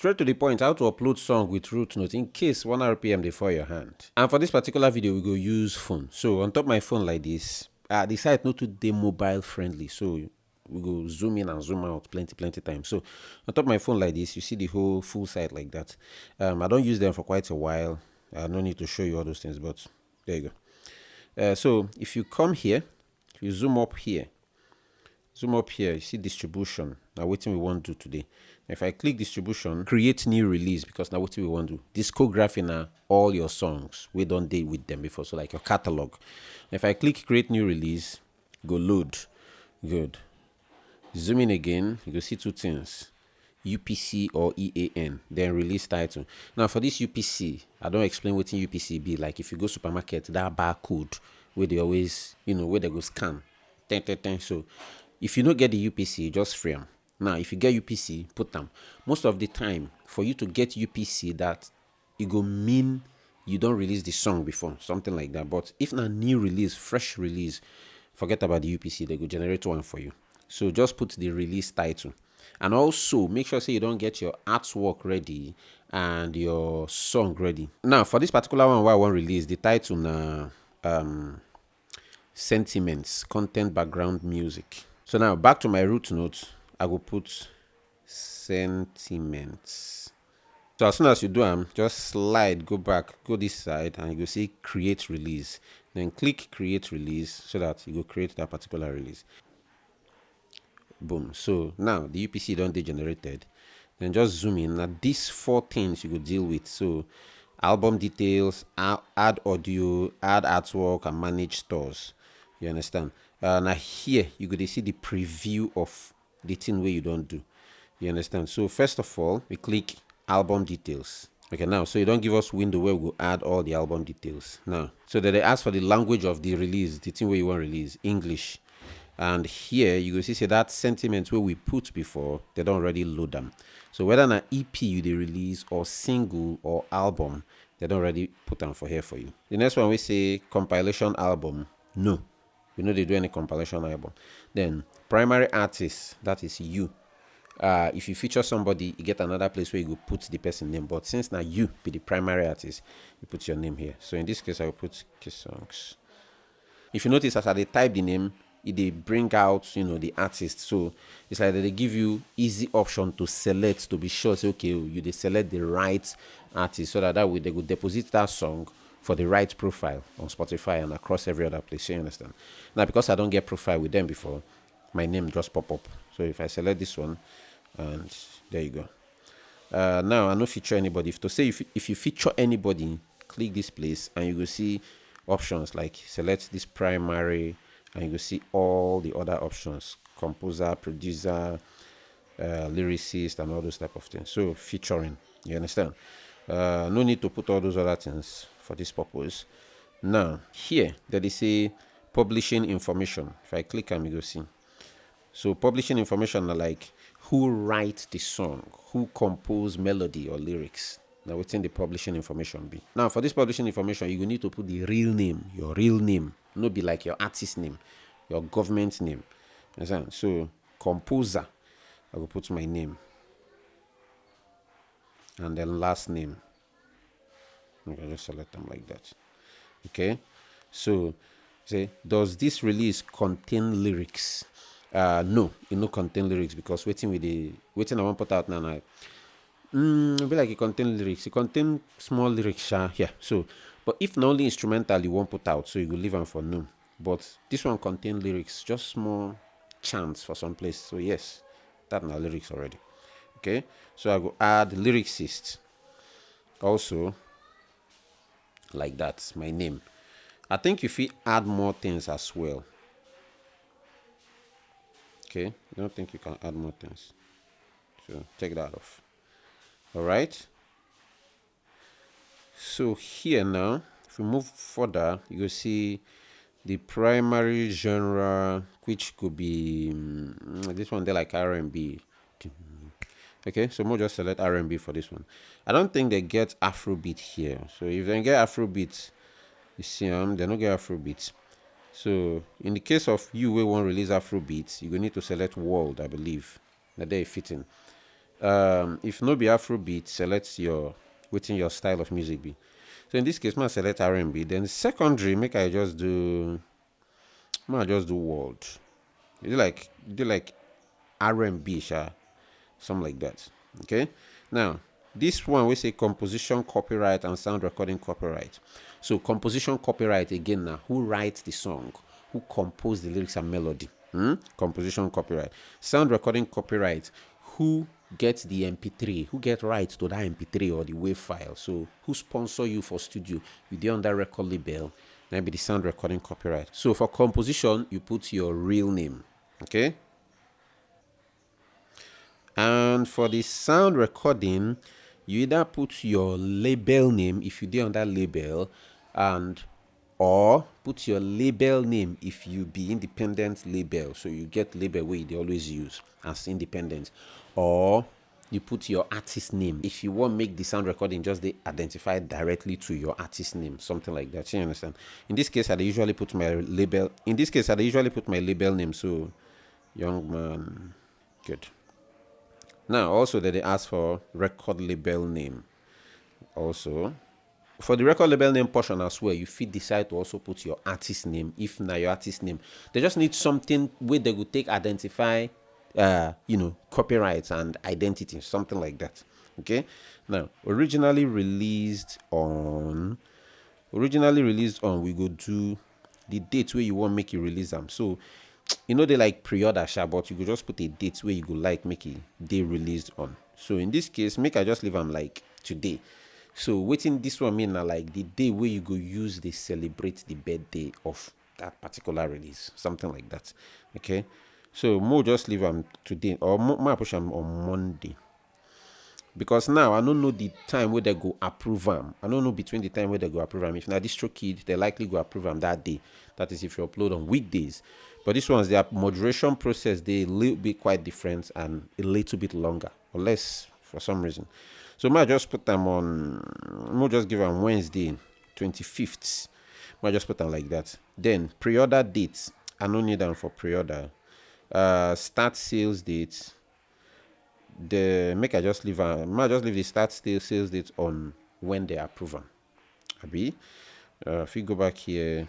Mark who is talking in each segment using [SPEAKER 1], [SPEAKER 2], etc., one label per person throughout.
[SPEAKER 1] Straight to the point, how to upload song with Routenote in case 1 RPM dey for your hand. And for this particular video, we go use phone. So on top my phone like this, the site not too dey mobile friendly. So we go zoom in and zoom out plenty times. So on top my phone like this, you see the whole full site like that. I don't use them for quite a while. I no need to show you all those things, but there you go. So if you come here, if you zoom up here, you see distribution. Now what we want to do today. If I click distribution, create new release, because now what we want to do, discography now all your songs we don't deal with them before, so like your catalog. If I click create new release, go load. Good. Zoom in again, you go see two things, UPC or EAN, then release title. Now for this UPC, I don't explain what UPC be. Like if you go supermarket, that barcode where they always, where they go scan. So if you don't get the UPC, just free them. Now, if you get UPC, put them. Most of the time, for you to get UPC, that it go mean you don't release the song before, something like that. But if not new release, fresh release, forget about the UPC. They go generate one for you. So just put the release title, and also make sure you don't get your artwork ready and your song ready. Now, for this particular one, where I want release the title now, sentiments, content, background music. So now back to my Routenote. I will put sentiments. So as soon as you do them, just slide, go back, go this side, and you go see create release. Then click create release so that you go create that particular release. Boom. So now the UPC don't be generated. Then just zoom in. Now these 4 things you could deal with. So album details, add audio, add artwork, and manage stores. You understand? Now here you could see the preview of the thing where you don't do. You understand? So first of all, we click album details. Okay, now so you don't give us window where we go add all the album details. Now, so that they ask for the language of the release, the thing where you want to release, English. And here you go see that sentiment where we put before, they don't already load them. So whether an EP you they release or single or album, they don't already put them for here for you. The next one we say compilation album. No. You know they do any compilation album. Then primary artist, that is you. If you feature somebody, you get another place where you go put the person name. But since now you be the primary artist, you put your name here. So in this case, I will put Kiss Songs. If you notice, as I type the name, they bring out the artist. So it's like they give you easy option to select, to be sure. Say okay, they select the right artist, so that way they will deposit that song for the right profile on Spotify and across every other place. You understand? Now, because I don't get profile with them before, my name just pop up. So if I select this one, and there you go. Now I no feature anybody. If you feature anybody, click this place and you will see options like select this primary, and you will see all the other options: composer, producer, lyricist, and all those type of things. So featuring, you understand? No need to put all those other things for this purpose. Now here that they say publishing information. If I click and you go see. So publishing information are like who write the song, who compose melody or lyrics. Now within the publishing information be. Now for this publishing information, you will need to put the real name, your real name. No be like your artist name, your government name. Understand? So composer, I will put my name. And then last name. Okay, just select them like that. Okay. So say, does this release contain lyrics? No, it no contain lyrics, because waiting I want put out now. Be like it contain lyrics. It contain small lyrics here. So, but if not only instrumental you won't put out, so you will leave them for no. But this one contain lyrics, just small chants for some place. So yes, that now lyrics already. Okay, so I go add lyricist. Also, like that, my name. I think if we add more things as well. Okay, I don't think you can add more things. So take that off. All right. So here now, if we move further, you will see the primary genre, which could be this one. They like R&B. Okay, so we'll just select R&B for this one. I don't think they get Afrobeat here. So if they get Afrobeat, you see they don't get Afrobeat. So in the case of you, we want to release Afrobeat, you will need to select world, I believe. That they fit in. If no be Afrobeat, select your within your style of music be. So in this case, I select R&B. Then secondary, make I just do, I just do world. Do like R&B, something like that. Okay. Now this one we say composition copyright and sound recording copyright. So composition copyright again now. Who writes the song? Who composed the lyrics and melody? Composition copyright. Sound recording copyright. Who gets the MP3? Who get rights to that MP3 or the WAV file? So who sponsor you for studio? You dey on that record label. Maybe the sound recording copyright. So for composition, you put your real name. Okay. And for the sound recording, you either put your label name if you did on that label, and or put your label name if you be independent label. So you get label where they always use as independent, or you put your artist name if you want make the sound recording just they identify directly to your artist name, something like that. You understand? In this case, I usually put my label. In this case, I usually put my label name. So young man, good. Now, also that they ask for record label name. Also, for the record label name portion as well, you fit decide to also put your artist name. If not your artist name, they just need something where they would take identify, copyrights and identity, something like that. Okay. Now, originally released on, we go do the date where you want make you release them. So they like pre-order sha, but you could just put a date where you go like make it day released on. So in this case, make I just leave them like today. So waiting this one mean na like the day where you go use they celebrate the birthday of that particular release, something like that. Okay. So more just leave them today, or more push them on Monday. Because now I don't know the time where they go approve them. I don't know between the time where they go approve them. If now distro kid, they likely go approve them that day. That is if you upload on weekdays. But this one's their moderation process, they little bit quite different and a little bit longer or less for some reason. So might just put them on. Might just give them Wednesday, 25th. Might just put them like that. Then pre-order dates. I don't need them for pre-order. Start sales dates. The make I just leave the start sales date on when they approve them. Abi, if you go back here,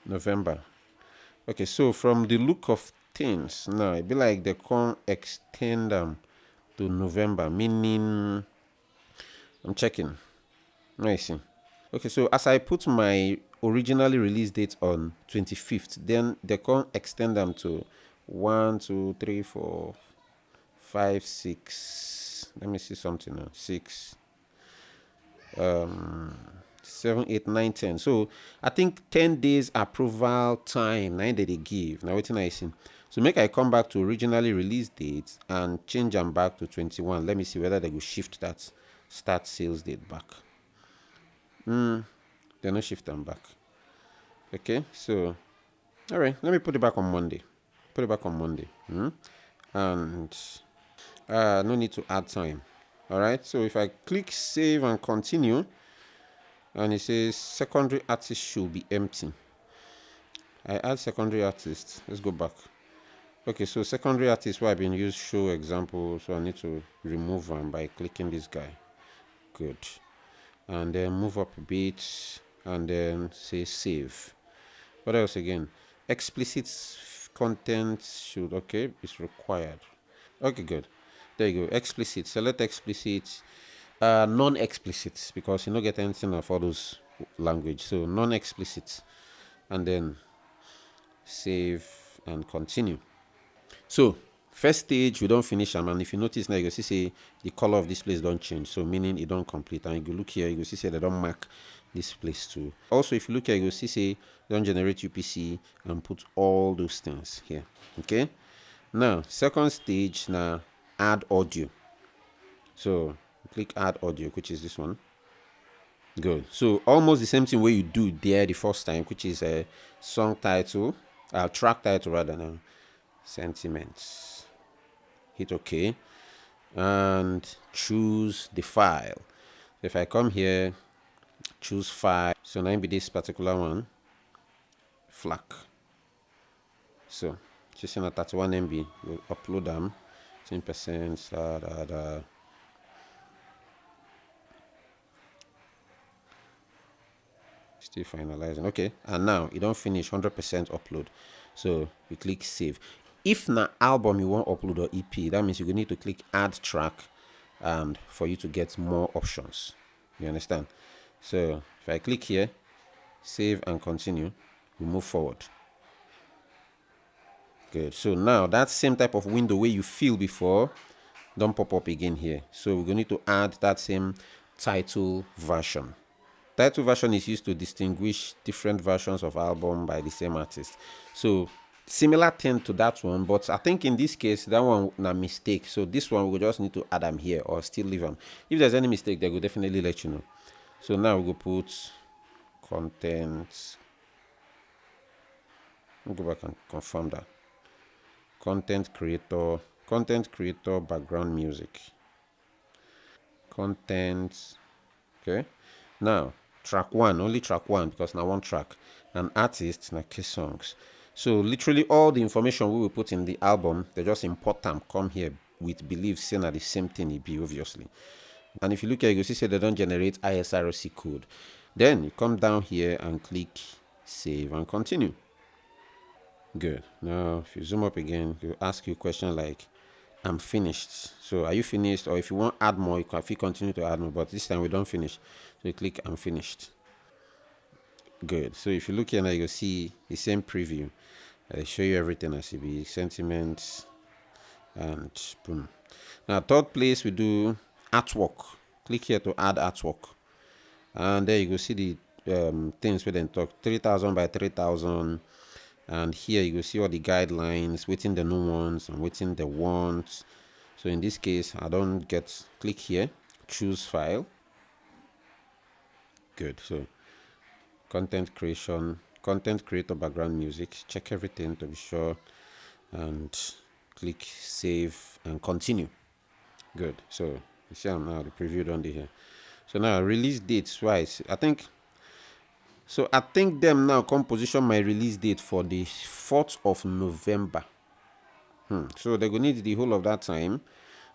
[SPEAKER 1] November. Okay, so from the look of things now, it be like they can't extend them to November, meaning I'm checking. I see. Okay, so as I put my originally release date on 25th, then they can't extend them to 1, 2, 3, 4, 5, 6. Let me see something now. 6, 7, 8, 9, 10. So I think 10 days approval time. 9 that they give. Now waiting I see. So make I come back to originally release dates and change them back to 21. Let me see whether they will shift that start sales date back. They no shift them back. Okay, so all right, let me put it back on Monday. And no need to add time. All right, so if I click save and continue, and it says secondary artist should be empty. I add secondary artist. Let's go back. Okay, so secondary artist where I've been used show example, so I need to remove them by clicking this guy. Good. And then move up a bit and then say save. What else again? Explicit content should, okay, it's required. Okay, good. There you go. Explicit. Select explicit. Non-explicit, because you don't get anything of all those language. So non-explicit. And then save and continue. So first stage we don't finish them, and if you notice now you go see say the color of this place don't change, so meaning it don't complete. And you go look here, you go see say they don't mark this place too. Also if you look here, you go see say don't generate UPC and put all those things here. Okay, now second stage, now add audio. So click add audio, which is this one. Good. So almost the same thing where you do there the first time, which is a song title, track title rather, now sentiments. Hit OK and choose the file. If I come here, choose file, so now be this particular one, FLAC. So just in a 31 MB, we'll upload them. 10%. Still finalizing. Okay, and now you don't finish 100% upload. So you click save. If na album you want upload or EP, that means you need to click add track and for you to get more options. You understand? So if I click here, save and continue, we move forward. Good. So now that same type of window where you feel before don't pop up again here. So we're going to need to add that same title version. Title version is used to distinguish different versions of album by the same artist. So similar thing to that one, but I think in this case that one na mistake. So this one we will just need to add them here or still leave them. If there's any mistake, they will definitely let you know. So now we will put content. Let me go back and confirm that. Content creator background music. Content. Okay. Now track one, only track one because now one track. And artist na key songs. So literally all the information we will put in the album, they just import them, come here with belief saying that the same thing it be obviously. And if you look at it, you see they don't generate ISRC code. Then you come down here and click save and continue. Good. Now if you zoom up again, it will ask you a question like I'm finished. So are you finished? Or if you want add more, you can continue to add more, but this time we don't finish. So you click I'm finished. Good. So if you look here now, you'll see the same preview. I show you everything as it be, sentiments, and boom. Now third place we do artwork. Click here to add artwork, and there you go see the things we then talk 3000 by 3000, and here you go see all the guidelines, waiting the new ones and waiting the ones. So in this case, I don't get, click here, choose file. Good. So content creation, content creator background music, check everything to be sure and click save and continue. Good. So you see I'm now the preview done here. So now release dates wise, I think them now come position my release date for the 4th of November. So they're gonna need the whole of that time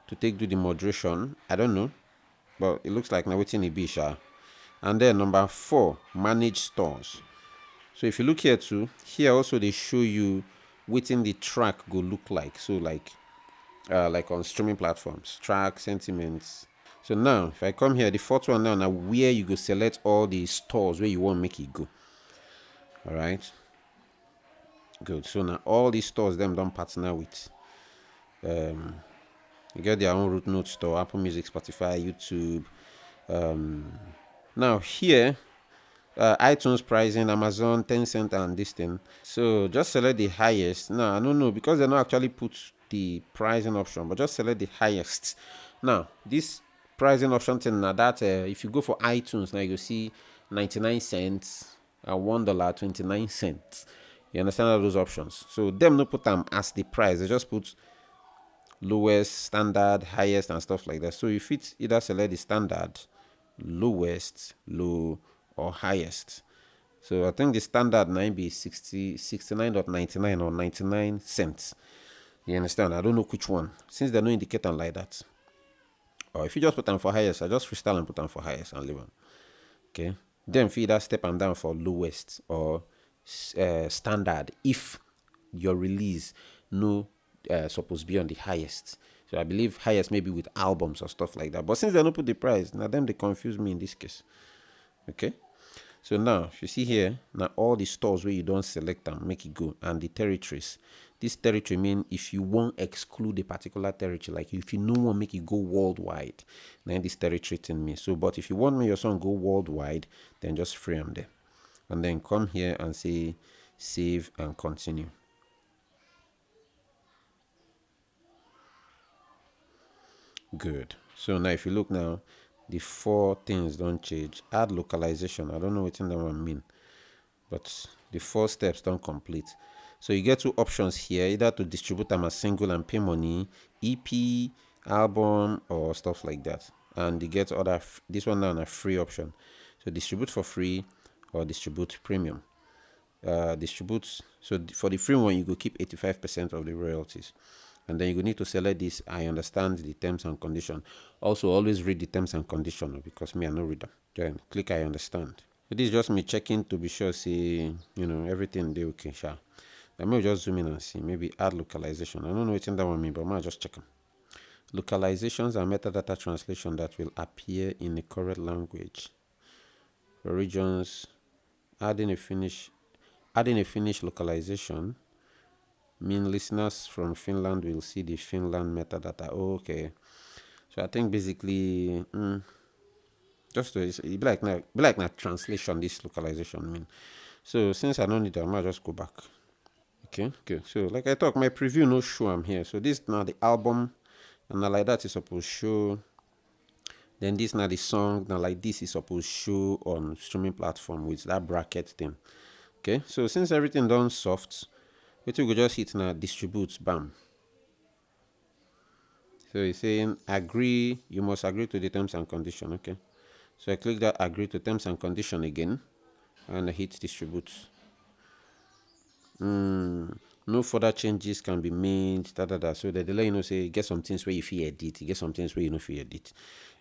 [SPEAKER 1] to do the moderation. I don't know, but it looks like now waiting a bisha. And then number 4, manage stores. So if you look here too, here also they show you waiting the track go look like. So like on streaming platforms, track, sentiments. So now if I come here, the fourth one now where you go select all the stores where you want to make it go. All right. Good. So now all these stores them don't partner with. You get their own Routenote store, Apple Music, Spotify, YouTube. Now here, iTunes pricing, Amazon, Tencent, and this thing. So just select the highest. Now I don't know because they don't actually put the pricing option, but just select the highest. Now this pricing option thing now that if you go for iTunes now you see 99 cents and $1.29. You understand all those options? So them no put them as the price. They just put lowest, standard, highest, and stuff like that. So you fit either select the standard, lowest, low, or highest. So I think the standard might be 69.99 or 99 cents. You understand? I don't know which one. Since there's no indicator like that. Or if you just put them for highest, I just freestyle and put them for highest and leave them. Okay. Then feed that step and down for lowest or standard if your release no supposed to be on the highest. So I believe highest maybe with albums or stuff like that. But since they don't put the price, now them they confuse me in this case. Okay. So now if you see here, now all the stores where you don't select them, make it go, and the territories. This territory mean if you won't exclude a particular territory, like if you no one make it go worldwide, then this territory thing me. So but if you want me your song go worldwide, then just free them there. And then come here and say save and continue. Good. So now if you look now, the 4 things don't change. Add localization. I don't know what that one mean, but the 4 steps don't complete. So you get 2 options here, either to distribute them as single and pay money, EP, album, or stuff like that. And you get other this one now a free option. So distribute for free or distribute premium. Distribute. So for the free one, you go keep 85% of the royalties, And then you need to select this. I understand the terms and condition. Also, always read the terms and condition because me, I no read them. Then click I understand. This is just me checking to be sure, see, everything they okay, sure. I may just zoom in and see. Maybe add localization. I don't know what's in that one mean, but I might just check them. Localizations are metadata translation that will appear in the correct language. For regions, adding a Finnish localization mean listeners from Finland will see the Finland metadata. Oh, okay. So I think basically, just to, it be like na translation. This localization mean. So since I don't need that, I might just go back. Okay. So like I talk, my preview no show I'm here. So this now the album, and now like that is supposed to show. Then this now the song, now like this is supposed to show on streaming platform with that bracket thing. Okay. So since everything done soft, we could just hit now distribute, bam. So it's saying agree, you must agree to the terms and condition. Okay. So I click that agree to terms and condition again and I hit distribute. No further changes can be made. So they let you know, say get some things where you feel edit, get some things where you know feel edit,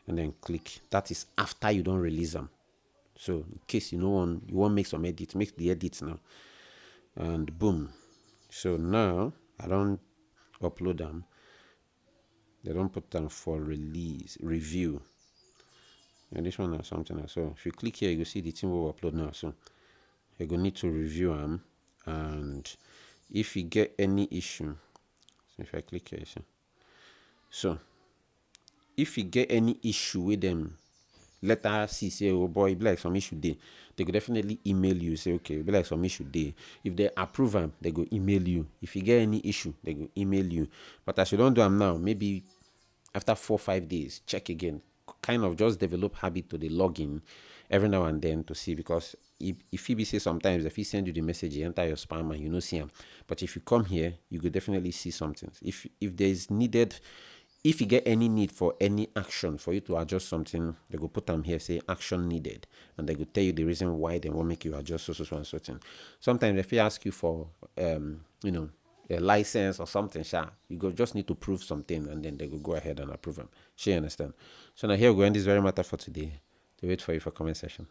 [SPEAKER 1] and then click. That is after you don't release them. So in case you want make some edits, make the edits now, and boom. So now I don't upload them. They don't put them for release review. And this one or something else. So if you click here, you see the thing will upload now. So you're gonna need to review them, and if you get any issue, so if I click here, so if you get any issue with them, let us see, say, oh boy, be like some issue day. They could definitely email you, say, okay, be like some issue day. If they approve them, they go email you. If you get any issue, they go email you. But as you don't do them now, maybe after 4 or 5 days, check again. Kind of just develop habit to the login every now and then to see, because if Phoebe say sometimes if he send you the message, you enter your spam and you know see him. But if you come here, you could definitely see something. If there is needed, if you get any need for any action for you to adjust something, they go put them here, say action needed, and they go tell you the reason why they won't make you adjust so and certain. Sometimes if they ask you for a license or something, you go just need to prove something, and then they will go ahead and approve them. She understand. So now here we go end this very matter for today. To wait for you for comment section.